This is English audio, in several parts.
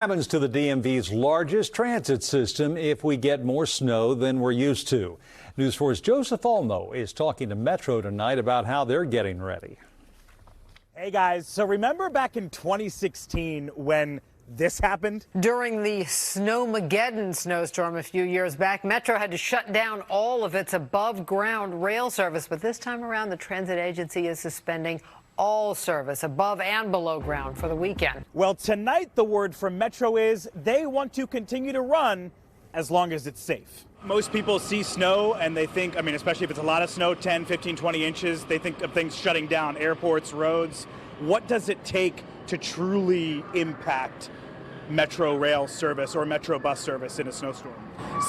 Happens to the DMV's largest transit system if we get more snow than we're used to. News 4's Joseph Olmo is talking to Metro tonight about how they're getting ready. Hey guys, so remember back in 2016 when this happened? During the Snowmageddon snowstorm a few years back, Metro had to shut down all of its above-ground rail service. But this time around, the transit agency is suspending all service above and below ground for the weekend. Well, tonight the word from Metro is they want to continue to run as long as it's safe. Most people see snow and they think, especially if it's a lot of snow, 10, 15, 20 inches, they think of things shutting down, airports, roads. What does it take to truly impact Metro rail service or Metro bus service in a snowstorm?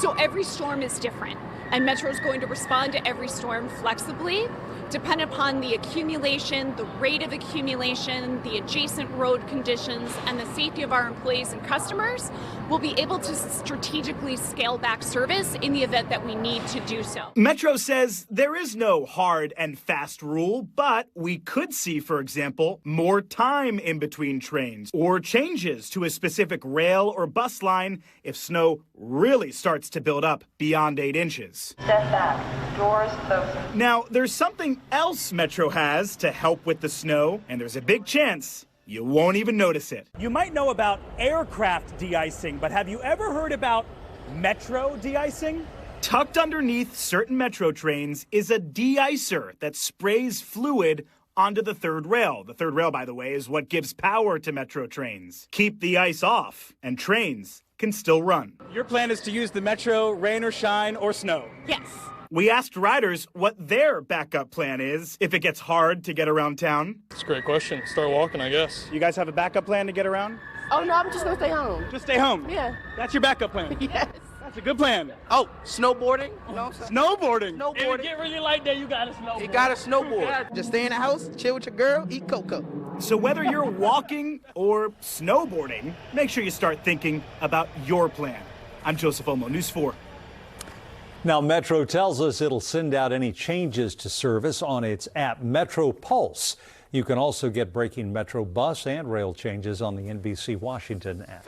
So every storm is different, and Metro is going to respond to every storm flexibly, depending upon the accumulation, the rate of accumulation, the adjacent road conditions, and the safety of our employees and customers. We'll be able to strategically scale back service in the event that we need to do so. Metro says there is no hard and fast rule, but we could see, for example, more time in between trains or changes to a specific rail or bus line if snow really starts to build up beyond 8 inches. Step back. Doors closing. Now, there's something else Metro has to help with the snow, and there's a big chance you won't even notice it. You might know about aircraft de-icing, but have you ever heard about Metro de-icing? Tucked underneath certain Metro trains is a de-icer that sprays fluid onto the third rail. The third rail, by the way, is what gives power to Metro trains. Keep the ice off, and trains can still run. Your plan is to use the Metro rain or shine or snow? Yes. We asked riders what their backup plan is if it gets hard to get around town. It's a great question. Start walking, I guess. You guys have a backup plan to get around? Oh, no, I'm just going to stay home. Just stay home? Yeah. That's your backup plan? Yes. That's a good plan. Oh, snowboarding? No, Snowboarding? snowboarding. If you get really like that, you got to snowboard. You got to snowboard. Just stay in the house, chill with your girl, eat cocoa. So whether you're walking or snowboarding, make sure you start thinking about your plan. I'm Joseph Olmo, News 4. Now, Metro tells us it'll send out any changes to service on its app, Metro Pulse. You can also get breaking Metro bus and rail changes on the NBC Washington app.